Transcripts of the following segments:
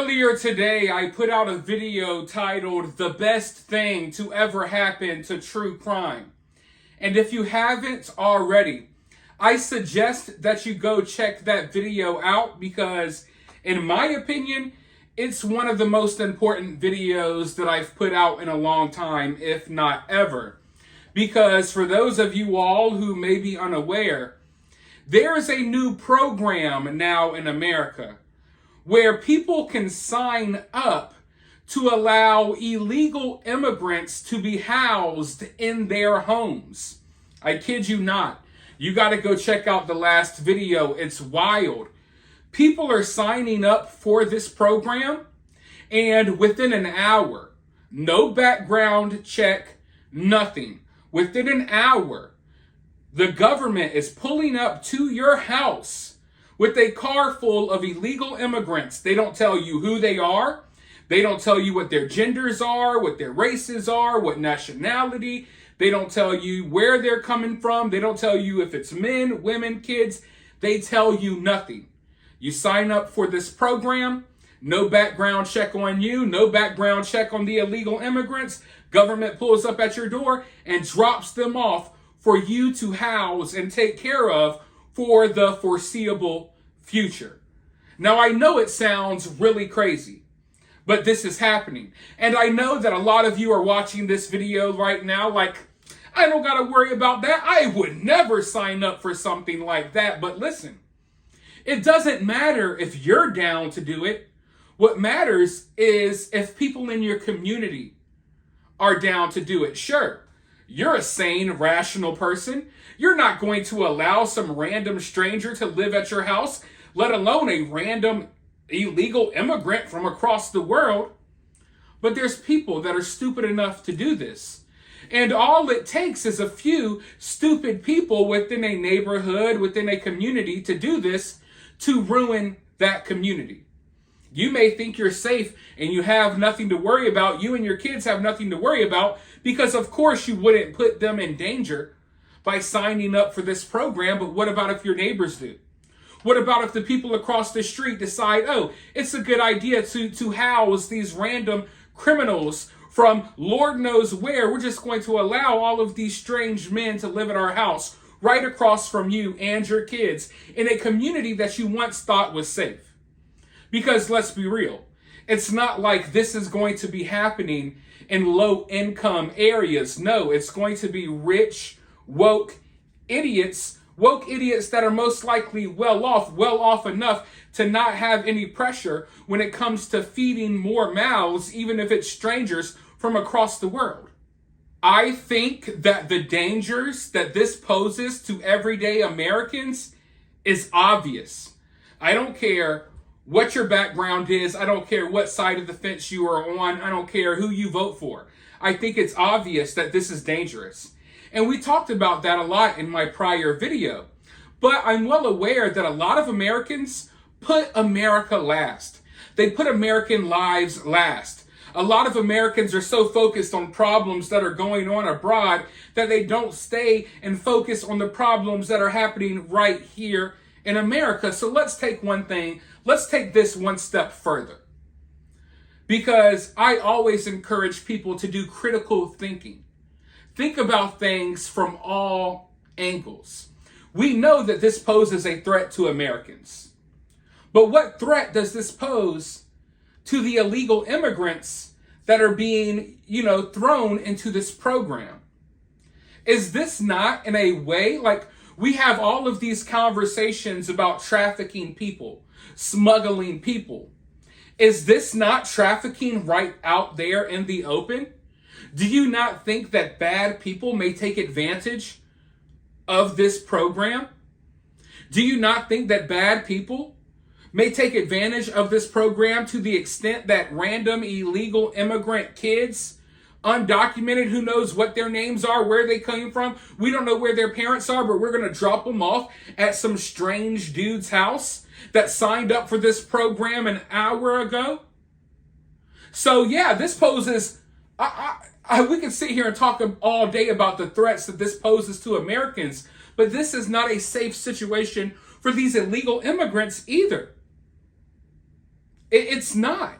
Earlier today, I put out a video titled "The Best Thing to Ever Happen to True Crime." And if you haven't already, I suggest that you go check that video out because, in my opinion, it's one of the most important videos that I've put out in a long time, if not ever. Because for those of you all who may be unaware, there is a new program now in America where people can sign up to allow illegal immigrants to be housed in their homes. I kid you not. You got to go check out the last video. It's wild. People are signing up for this program, and within an hour, no background check, nothing. Within an hour, the government is pulling up to your house with a car full of illegal immigrants. They don't tell you who they are. They don't tell you what their genders are, what their races are, what nationality. They don't tell you where they're coming from. They don't tell you if it's men, women, kids. They tell you nothing. You sign up for this program, no background check on you, no background check on the illegal immigrants. Government pulls up at your door and drops them off for you to house and take care of for the foreseeable future. Now, I know it sounds really crazy, but this is happening. And I know that a lot of you are watching this video right now like, I don't got to worry about that. I would never sign up for something like that. But listen, it doesn't matter if you're down to do it. What matters is if people in your community are down to do it. Sure, you're a sane, rational person. You're not going to allow some random stranger to live at your house, let alone a random illegal immigrant from across the world. But there's people that are stupid enough to do this. And all it takes is a few stupid people within a neighborhood, within a community to do this to ruin that community. You may think you're safe and you have nothing to worry about. You and your kids have nothing to worry about because, of course, you wouldn't put them in danger by signing up for this program. But what about if your neighbors do? What about if the people across the street decide, oh, it's a good idea to house these random criminals from Lord knows where? We're just going to allow all of these strange men to live at our house right across from you and your kids in a community that you once thought was safe. Because let's be real, it's not like this is going to be happening in low-income areas. No, it's going to be rich, woke idiots that are most likely well off enough to not have any pressure when it comes to feeding more mouths, even if it's strangers from across the world. I think that the dangers that this poses to everyday Americans is obvious. I don't care what your background is. I don't care what side of the fence you are on. I don't care who you vote for. I think it's obvious that this is dangerous. And we talked about that a lot in my prior video. But I'm well aware that a lot of Americans put America last. They put American lives last. A lot of Americans are so focused on problems that are going on abroad that they don't stay and focus on the problems that are happening right here in America. So let's take this one step further. Because I always encourage people to do critical thinking. Think about things from all angles. We know that this poses a threat to Americans. But what threat does this pose to the illegal immigrants that are being, thrown into this program? Is this not, in a way, like we have all of these conversations about trafficking people, smuggling people? Is this not trafficking right out there in the open? Do you not think that bad people may take advantage of this program? Do you not think that bad people may take advantage of this program to the extent that random illegal immigrant kids, undocumented, who knows what their names are, where they came from, we don't know where their parents are, but we're going to drop them off at some strange dude's house that signed up for this program an hour ago? So yeah, this poses, we can sit here and talk all day about the threats that this poses to Americans, but this is not a safe situation for these illegal immigrants either. It's not.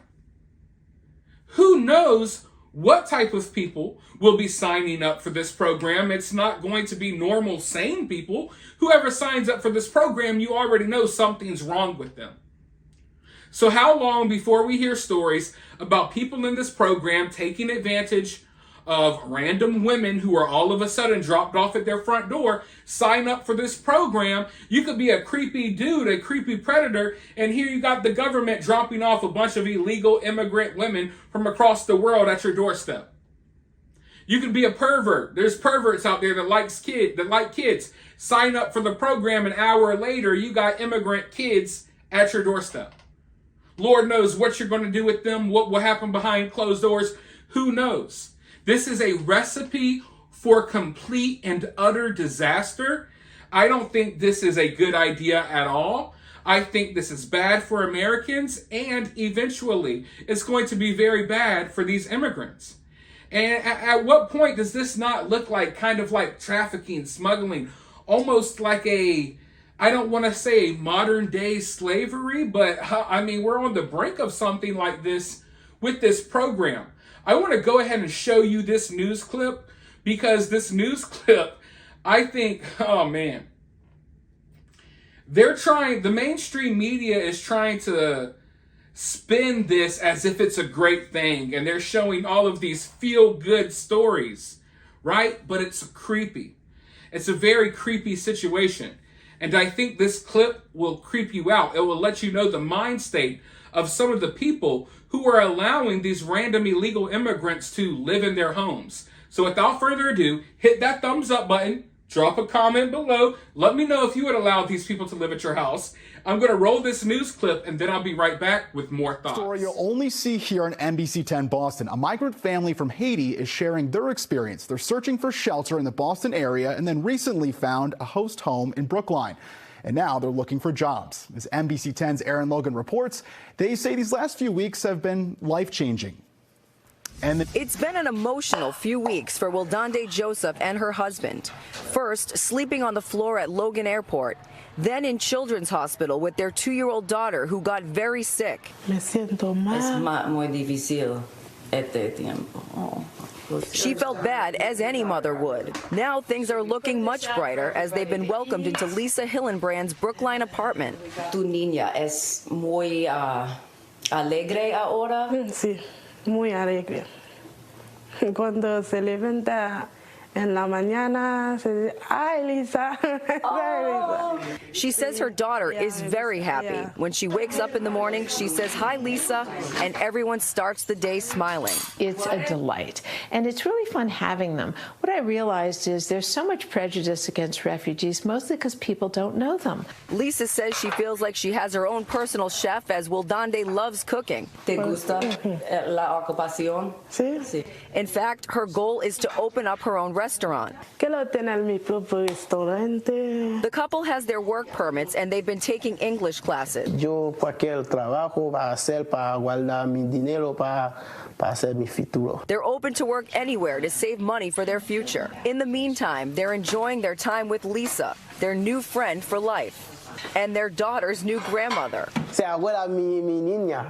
Who knows what type of people will be signing up for this program? It's not going to be normal, sane people. Whoever signs up for this program, you already know something's wrong with them. So how long before we hear stories about people in this program taking advantage of random women who are all of a sudden dropped off at their front door, sign up for this program? You could be a creepy dude, a creepy predator, and here you got the government dropping off a bunch of illegal immigrant women from across the world at your doorstep. You could be a pervert. There's perverts out there that like kids. Sign up for the program, an hour later, you got immigrant kids at your doorstep. Lord knows what you're going to do with them, what will happen behind closed doors. Who knows? This is a recipe for complete and utter disaster. I don't think this is a good idea at all. I think this is bad for Americans, and eventually it's going to be very bad for these immigrants. And at what point does this not look like kind of like trafficking, smuggling, almost like I don't want to say modern day slavery, but I mean, we're on the brink of something like this with this program. I want to go ahead and show you this news clip, because this news clip, I think, oh man, the mainstream media is trying to spin this as if it's a great thing, and they're showing all of these feel-good stories, right? But it's creepy. It's a very creepy situation. And I think this clip will creep you out. It will let you know the mind state of some of the people who are allowing these random illegal immigrants to live in their homes. So without further ado, hit that thumbs up button, drop a comment below, let me know if you would allow these people to live at your house. I'm going to roll this news clip, and then I'll be right back with more thoughts. Story you'll only see here on NBC 10 Boston. A migrant family from Haiti is sharing their experience. They're searching for shelter in the Boston area and then recently found a host home in Brookline. And now they're looking for jobs. As NBC 10's Aaron Logan reports, they say these last few weeks have been life-changing. It's been an emotional few weeks for Wildande Joseph and her husband. First, sleeping on the floor at Logan Airport, then in Children's Hospital with their 2-year-old daughter who got very sick. Me siento mal. Es muy difícil este tiempo. She felt bad, as any mother would. Now things are looking much brighter as they've been welcomed into Lisa Hillenbrand's Brookline apartment. Tu niña es muy alegre ahora. Sí, muy alegre. Cuando se levanta en la mañana, se dice, ay, Lisa. Oh. She says her daughter is very happy. When she wakes up in the morning, she says, hi, Lisa, and everyone starts the day smiling. It's a delight, and it's really fun having them. What I realized is there's so much prejudice against refugees, mostly because people don't know them. Lisa says she feels like she has her own personal chef, as Wildande loves cooking. ¿Te gusta la ocupación? Sí. Sí. In fact, her goal is to open up her own restaurant. Quiero tener mi propio restaurante. The couple has their work permits and they've been taking English classes. Yo cualquier trabajo va a hacer para guardar mi dinero para hacer mi futuro. They're open to work anywhere to save money for their future. In the meantime, they're enjoying their time with Lisa, their new friend for life, and their daughter's new grandmother. Se abuela mi niña.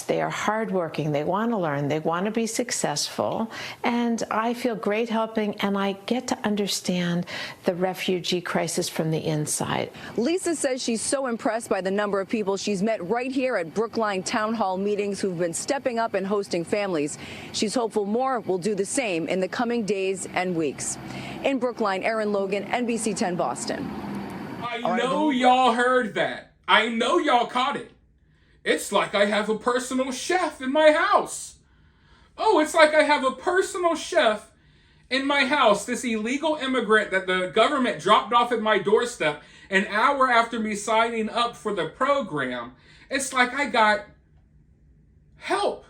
They are hardworking. They want to learn. They want to be successful. And I feel great helping, and I get to understand the refugee crisis from the inside. Lisa says she's so impressed by the number of people she's met right here at Brookline Town Hall meetings who've been stepping up and hosting families. She's hopeful more will do the same in the coming days and weeks. In Brookline, Aaron Logan, NBC 10 Boston. I know y'all heard that. I know y'all caught it. It's like I have a personal chef in my house. Oh, it's like I have a personal chef in my house. This illegal immigrant that the government dropped off at my doorstep an hour after me signing up for the program. It's like I got help.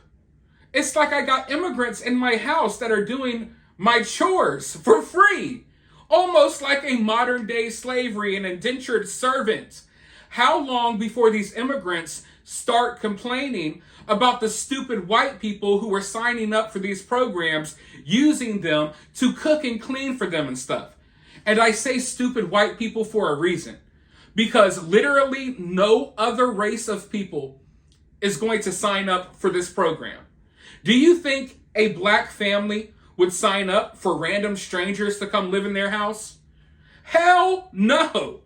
It's like I got immigrants in my house that are doing my chores for free. Almost like a modern day slavery, an indentured servant. How long before these immigrants start complaining about the stupid white people who are signing up for these programs, using them to cook and clean for them and stuff? And I say stupid white people for a reason, because literally no other race of people is going to sign up for this program? Do you think a black family would sign up for random strangers to come live in their house? Hell no.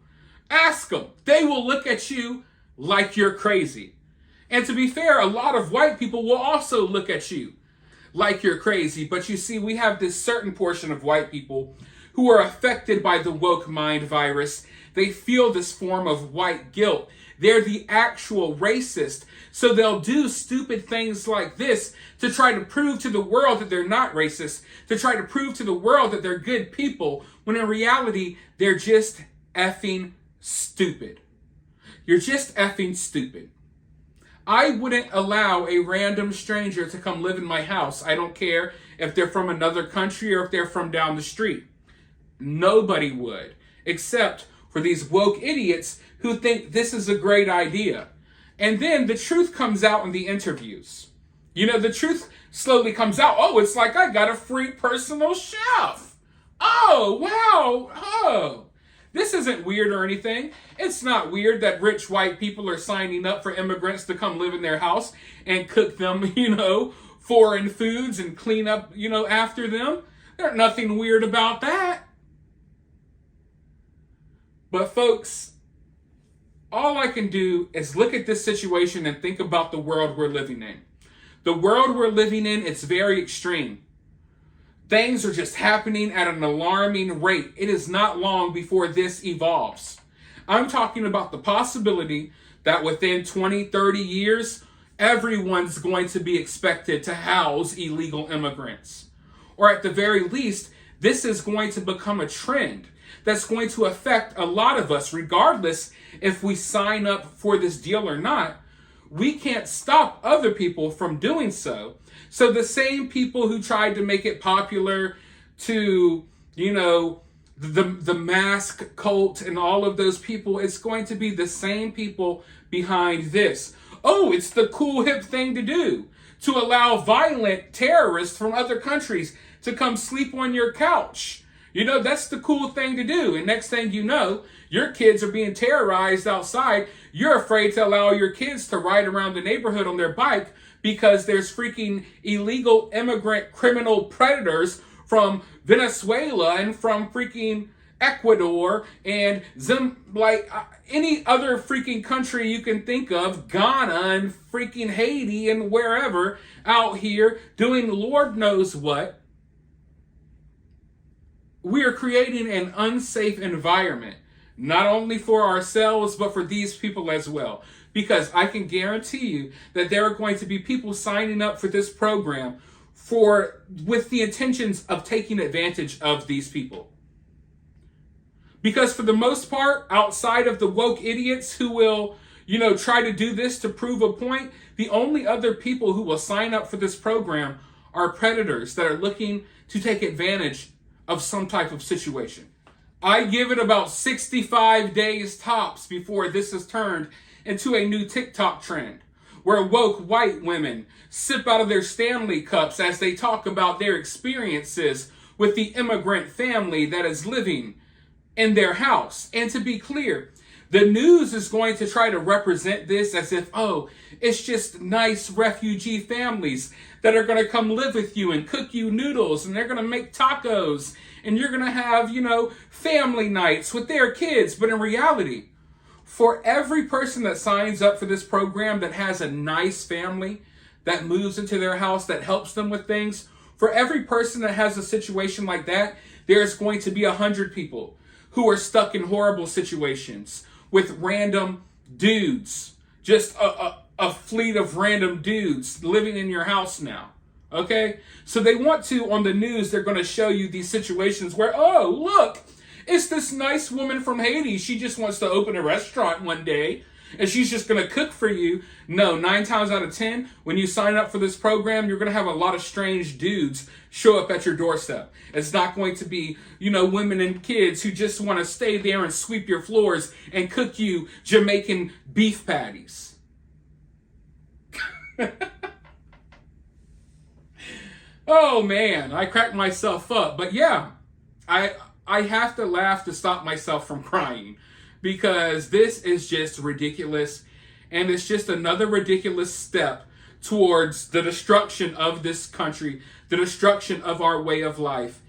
Ask them. They will look at you like you're crazy. And to be fair, a lot of white people will also look at you like you're crazy. But you see, we have this certain portion of white people who are affected by the woke mind virus. They feel this form of white guilt. They're the actual racist. So they'll do stupid things like this to try to prove to the world that they're not racist, to try to prove to the world that they're good people, when in reality, they're just effing stupid. You're just effing stupid. I wouldn't allow a random stranger to come live in my house. I don't care if they're from another country or if they're from down the street. Nobody would, except for these woke idiots who think this is a great idea. And then the truth comes out in the interviews. You know, the truth slowly comes out. Oh, it's like I got a free personal chef. Oh, wow. Oh. This isn't weird or anything. It's not weird that rich white people are signing up for immigrants to come live in their house and cook them, foreign foods and clean up, after them. There's nothing weird about that. But folks, all I can do is look at this situation and think about the world we're living in. The world we're living in, it's very extreme. Things are just happening at an alarming rate. It is not long before this evolves. I'm talking about the possibility that within 20, 30 years, everyone's going to be expected to house illegal immigrants. Or at the very least, this is going to become a trend that's going to affect a lot of us, regardless if we sign up for this deal or not. We can't stop other people from doing so. So the same people who tried to make it popular to, the mask cult and all of those people, it's going to be the same people behind this. Oh, it's the cool hip thing to do, to allow violent terrorists from other countries to come sleep on your couch. That's the cool thing to do. And next thing you know, your kids are being terrorized outside. You're afraid to allow your kids to ride around the neighborhood on their bike because there's freaking illegal immigrant criminal predators from Venezuela and from freaking Ecuador and any other freaking country you can think of, Ghana and freaking Haiti and wherever out here doing Lord knows what. We are creating an unsafe environment, not only for ourselves, but for these people as well. Because I can guarantee you that there are going to be people signing up for this program with the intentions of taking advantage of these people. Because for the most part, outside of the woke idiots who will, try to do this to prove a point, the only other people who will sign up for this program are predators that are looking to take advantage of some type of situation. I give it about 65 days tops before this is turned into a new TikTok trend, where woke white women sip out of their Stanley cups as they talk about their experiences with the immigrant family that is living in their house. And to be clear, the news is going to try to represent this as if, oh, it's just nice refugee families that are going to come live with you and cook you noodles, and they're going to make tacos, and you're going to have, family nights with their kids. But in reality, for every person that signs up for this program that has a nice family that moves into their house, that helps them with things, for every person that has a situation like that, there's going to be 100 people who are stuck in horrible situations with random dudes, just a fleet of random dudes living in your house now. Okay? So they want to, on the news, they're going to show you these situations where, oh, look, it's this nice woman from Haiti. She just wants to open a restaurant one day and she's just going to cook for you. No, 9 times out of 10, when you sign up for this program, you're going to have a lot of strange dudes show up at your doorstep. It's not going to be, women and kids who just want to stay there and sweep your floors and cook you Jamaican beef patties. Oh man, I cracked myself up. But yeah, I have to laugh to stop myself from crying, because this is just ridiculous. And it's just another ridiculous step towards the destruction of this country, the destruction of our way of life.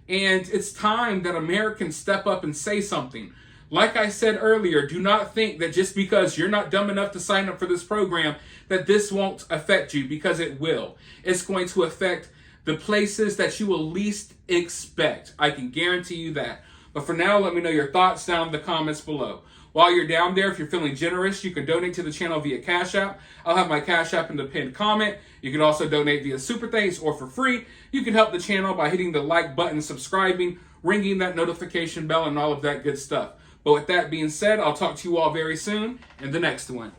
And it's time that Americans step up and say something. Like I said earlier, do not think that just because you're not dumb enough to sign up for this program that this won't affect you, because it will. It's going to affect the places that you will least expect. I can guarantee you that. But for now, let me know your thoughts down in the comments below. While you're down there, if you're feeling generous, you can donate to the channel via Cash App. I'll have my Cash App in the pinned comment. You can also donate via Super Thanks or for free. You can help the channel by hitting the like button, subscribing, ringing that notification bell, and all of that good stuff. But with that being said, I'll talk to you all very soon in the next one.